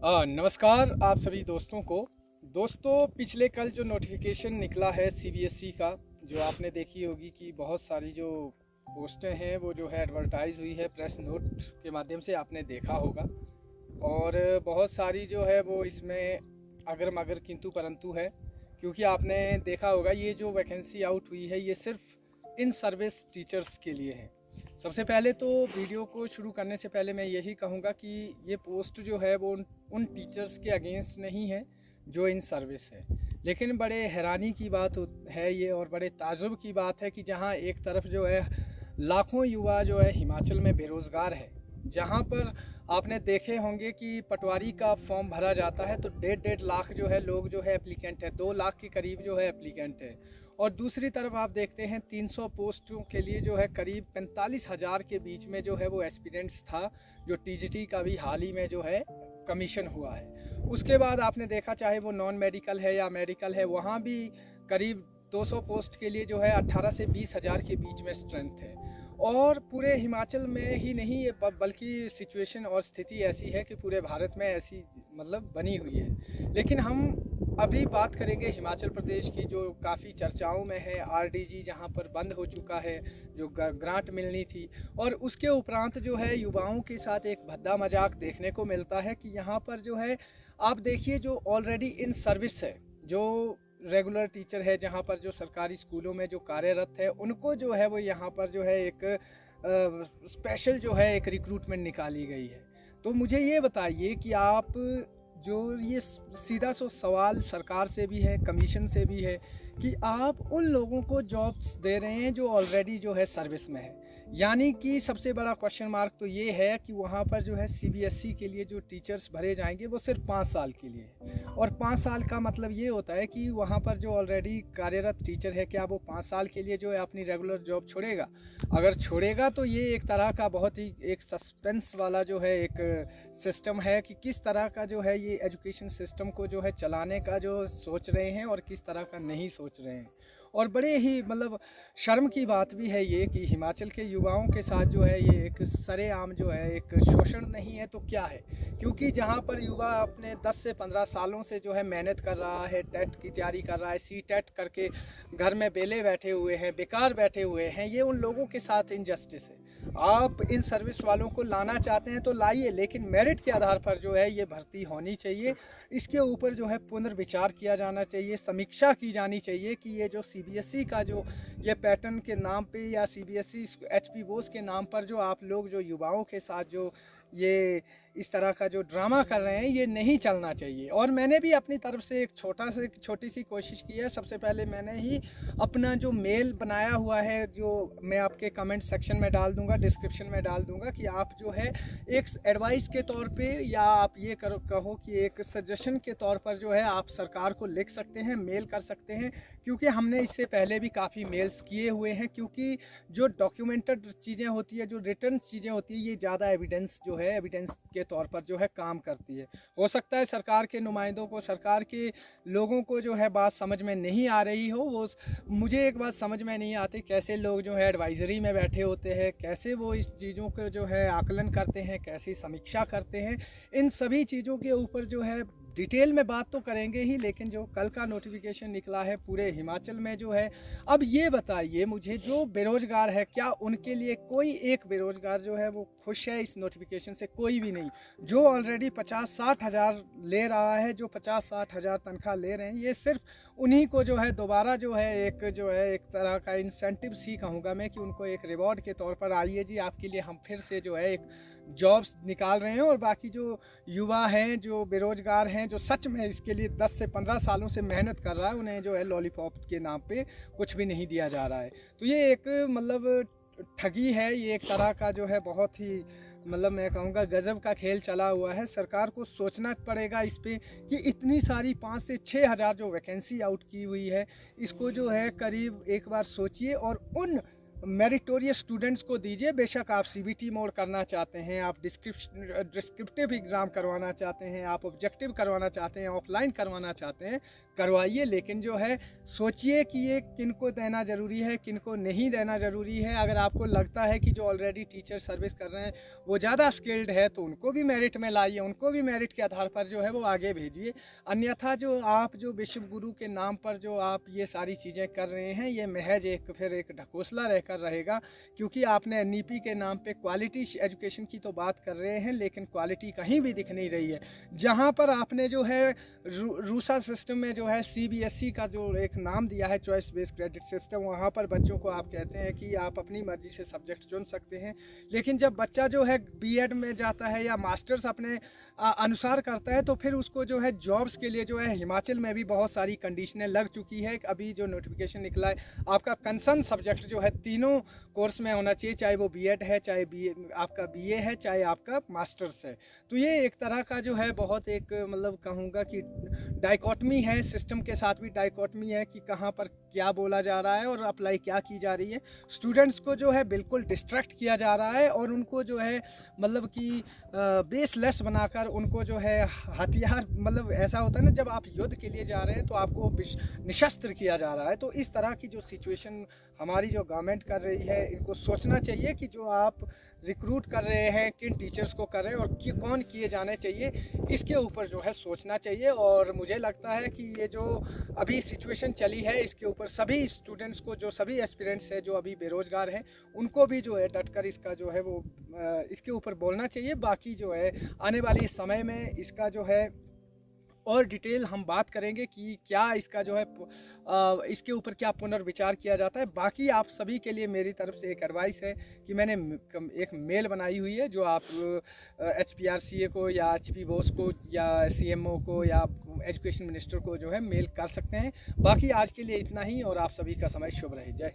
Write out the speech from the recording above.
नमस्कार आप सभी दोस्तों को। दोस्तों, पिछले कल जो नोटिफिकेशन निकला है सीबीएसई का, जो आपने देखी होगी कि बहुत सारी जो पोस्टें हैं वो जो है एडवर्टाइज हुई है, प्रेस नोट के माध्यम से आपने देखा होगा। और बहुत सारी जो है वो इसमें अगर मगर किंतु परंतु है, क्योंकि आपने देखा होगा ये जो वैकेंसी आउट हुई है ये सिर्फ इन सर्विस टीचर्स के लिए है। सबसे पहले तो वीडियो को शुरू करने से पहले मैं यही कहूँगा कि ये पोस्ट जो है वो उन टीचर्स के अगेंस्ट नहीं है जो इन सर्विस है, लेकिन बड़े हैरानी की बात है ये, और बड़े ताज्जुब की बात है कि जहाँ एक तरफ जो है लाखों युवा जो है हिमाचल में बेरोज़गार है, जहाँ पर आपने देखे होंगे कि पटवारी का फॉर्म भरा जाता है तो 1.5 लाख जो है लोग जो है एप्लीकेंट है, 2 लाख के करीब जो है एप्लीकेंट है। और दूसरी तरफ आप देखते हैं 300 पोस्टों के लिए जो है करीब 45,000 के बीच में जो है वो एस्पिरेंट्स था, जो टीजीटी का भी हाल ही में जो है कमीशन हुआ है। उसके बाद आपने देखा चाहे वो नॉन मेडिकल है या मेडिकल है, वहाँ भी करीब 200 पोस्ट के लिए जो है 18 से 20,000 के बीच में स्ट्रेंथ है। और पूरे हिमाचल में ही नहीं बल्कि सिचुएशन और स्थिति ऐसी है कि पूरे भारत में ऐसी मतलब बनी हुई है। लेकिन हम अभी बात करेंगे हिमाचल प्रदेश की, जो काफ़ी चर्चाओं में है। आरडीजी जहां पर बंद हो चुका है, जो ग्रांट मिलनी थी, और उसके उपरांत जो है युवाओं के साथ एक भद्दा मजाक देखने को मिलता है कि यहाँ पर जो है आप देखिए जो ऑलरेडी इन सर्विस है, जो रेगुलर टीचर है, जहाँ पर जो सरकारी स्कूलों में जो कार्यरत है, उनको जो है वो यहाँ पर जो है एक स्पेशल जो है एक रिक्रूटमेंट निकाली गई है। तो मुझे ये बताइए कि आप जो ये सीधा सा सवाल सरकार से भी है, कमीशन से भी है, कि आप उन लोगों को जॉब्स दे रहे हैं जो ऑलरेडी जो है सर्विस में है। यानी कि सबसे बड़ा क्वेश्चन मार्क तो ये है कि वहाँ पर जो है सीबीएसई के लिए जो टीचर्स भरे जाएंगे वो सिर्फ 5 साल के लिए है। और 5 साल का मतलब ये होता है कि वहाँ पर जो ऑलरेडी कार्यरत टीचर है, क्या वो 5 साल के लिए जो है अपनी रेगुलर जॉब छोड़ेगा? अगर छोड़ेगा तो ये एक तरह का बहुत ही एक सस्पेंस वाला जो है एक सिस्टम है कि किस तरह का जो है ये एजुकेशन सिस्टम को जो है चलाने का जो सोच रहे हैं और किस तरह का नहीं सोच रहे हैं। और बड़े ही मतलब शर्म की बात भी है ये कि हिमाचल के युवाओं के साथ जो है ये एक सरेआम जो है एक शोषण नहीं है तो क्या है। क्योंकि जहाँ पर युवा अपने 10 से 15 सालों से जो है मेहनत कर रहा है, टेट की तैयारी कर रहा है, सी टेट करके घर में बेले बैठे हुए हैं, बेकार बैठे हुए हैं, ये उन लोगों के साथ इनजस्टिस है। आप इन सर्विस वालों को लाना चाहते हैं तो लाइए, लेकिन मेरिट के आधार पर जो है ये भर्ती होनी चाहिए। इसके ऊपर जो है पुनर्विचार किया जाना चाहिए, समीक्षा की जानी चाहिए कि ये जो सीबीएसई का जो ये पैटर्न के नाम पे या सीबीएसई एचपी बोस के नाम पर जो आप लोग जो युवाओं के साथ जो ये इस तरह का जो ड्रामा कर रहे हैं, ये नहीं चलना चाहिए। और मैंने भी अपनी तरफ से एक छोटी सी कोशिश की है। सबसे पहले मैंने ही अपना जो मेल बनाया हुआ है, जो मैं आपके कमेंट सेक्शन में डाल दूंगा, डिस्क्रिप्शन में डाल दूंगा, कि आप जो है एक एडवाइस के तौर पे या आप ये कहो कि एक सजेशन के तौर पर जो है आप सरकार को लिख सकते हैं, मेल कर सकते हैं। क्योंकि हमने इससे पहले भी काफ़ी मेल्स किए हुए हैं, क्योंकि जो डॉक्यूमेंटेड चीज़ें होती है, जो रिटर्न चीज़ें होती है, ये ज़्यादा एविडेंस जो है एविडेंस के तौर पर जो है काम करती है। हो सकता है सरकार के नुमाइंदों को, सरकार के लोगों को जो है बात समझ में नहीं आ रही हो। वो मुझे एक बात समझ में नहीं आती, कैसे लोग जो है एडवाइजरी में बैठे होते हैं, कैसे वो इस चीज़ों को जो है आकलन करते हैं, कैसी समीक्षा करते हैं। इन सभी चीज़ों के ऊपर जो है डिटेल में बात तो करेंगे ही, लेकिन जो कल का नोटिफिकेशन निकला है पूरे हिमाचल में जो है, अब ये बताइए मुझे, जो बेरोजगार है क्या उनके लिए कोई एक बेरोजगार जो है वो खुश है इस नोटिफिकेशन से? कोई भी नहीं। जो ऑलरेडी 50-60 हज़ार ले रहा है, जो 50-60 हज़ार तनख्वाह ले रहे हैं, ये सिर्फ उन्हीं को जो है दोबारा जो है एक तरह का इंसेंटिव सी कहूँगा मैं, कि उनको एक रिवॉर्ड के तौर पर आइए जी आपके लिए हम फिर से जो है एक जॉब्स निकाल रहे हैं। और बाकी जो युवा हैं, जो बेरोजगार हैं, जो सच में इसके लिए 10 से 15 सालों से मेहनत कर रहा है, उन्हें जो है लॉलीपॉप के नाम पे कुछ भी नहीं दिया जा रहा है। तो ये एक मतलब ठगी है, ये एक तरह का जो है बहुत ही मतलब मैं कहूँगा गजब का खेल चला हुआ है। सरकार को सोचना पड़ेगा इस पे कि इतनी सारी 5 से 6 हज़ार जो वैकेंसी आउट की हुई है, इसको जो है करीब एक बार सोचिए और उन मेरिटोरियस स्टूडेंट्स को दीजिए। बेशक आप सीबीटी मोड करना चाहते हैं, आप डिस्क्रिप्टिव एग्ज़ाम करवाना चाहते हैं, आप ऑब्जेक्टिव करवाना चाहते हैं, ऑफलाइन करवाना चाहते हैं, करवाइए। लेकिन जो है सोचिए कि ये किनको देना ज़रूरी है, किनको नहीं देना ज़रूरी है। अगर आपको लगता है कि जो ऑलरेडी टीचर सर्विस कर रहे हैं वो ज़्यादा स्किल्ड है तो उनको भी मेरिट में लाइए, उनको भी मेरिट के आधार पर जो है वो आगे भेजिए। अन्यथा जो आप जो विश्व गुरु के नाम पर जो आप ये सारी चीज़ें कर रहे हैं, ये महज फिर एक ढकोसला रहकर रहेगा। क्योंकि आपने एनईपी के नाम पे क्वालिटी एजुकेशन की तो बात कर रहे हैं, लेकिन क्वालिटी कहीं भी दिख नहीं रही है। जहाँ पर आपने जो है रूसा सिस्टम में जो है सीबीएसई का जो एक नाम दिया है, चॉइस बेस्ड क्रेडिट सिस्टम, वहाँ पर बच्चों को आप कहते हैं कि आप अपनी मर्जी से सब्जेक्ट चुन सकते हैं। लेकिन जब बच्चा जो है बीएड में जाता है या मास्टर्स अपने अनुसार करता है तो फिर उसको जो है जॉब्स के लिए जो है हिमाचल में भी बहुत सारी कंडीशनें लग चुकी है। अभी जो नोटिफिकेशन निकला है, आपका कंसर्न सब्जेक्ट जो है तीनों कोर्स में होना चाहिए, चाहे वो बीएड है, चाहे आपका बीए है, चाहे आपका मास्टर्स है। तो ये एक तरह का जो है बहुत एक मतलब कहूँगा कि डाइकोटमी है, सिस्टम के साथ भी डाइकोटमी है कि कहाँ पर क्या बोला जा रहा है और अप्लाई क्या की जा रही है। स्टूडेंट्स को जो है बिल्कुल डिस्ट्रैक्ट किया जा रहा है और उनको जो है मतलब कि बेसलेस बनाकर उनको जो है हथियार, मतलब ऐसा होता है ना जब आप युद्ध के लिए जा रहे हैं तो आपको निशस्त्र किया जा रहा है। तो इस तरह की जो सिचुएशन हमारी जो गवर्नमेंट कर रही है, इनको सोचना चाहिए कि जो आप रिक्रूट कर रहे हैं किन टीचर्स को कर रहे हैं और कौन किए जाने चाहिए, इसके ऊपर जो है सोचना चाहिए। और मुझे लगता है कि ये जो अभी सिचुएशन चली है इसके ऊपर सभी स्टूडेंट्स को, जो सभी एस्पिरेंट्स हैं जो अभी बेरोज़गार हैं, उनको भी जो है डटकर इसका जो है वो इसके ऊपर बोलना चाहिए। बाकी जो है आने वाले समय में इसका जो है और डिटेल हम बात करेंगे कि क्या इसका जो है इसके ऊपर क्या पुनर्विचार किया जाता है। बाकी आप सभी के लिए मेरी तरफ से एक एडवाइस है कि मैंने एक मेल बनाई हुई है जो आप HPRCA को या HP बोस को या CMO को या एजुकेशन मिनिस्टर को जो है मेल कर सकते हैं। बाकी आज के लिए इतना ही और आप सभी का समय शुभ रहे। जय।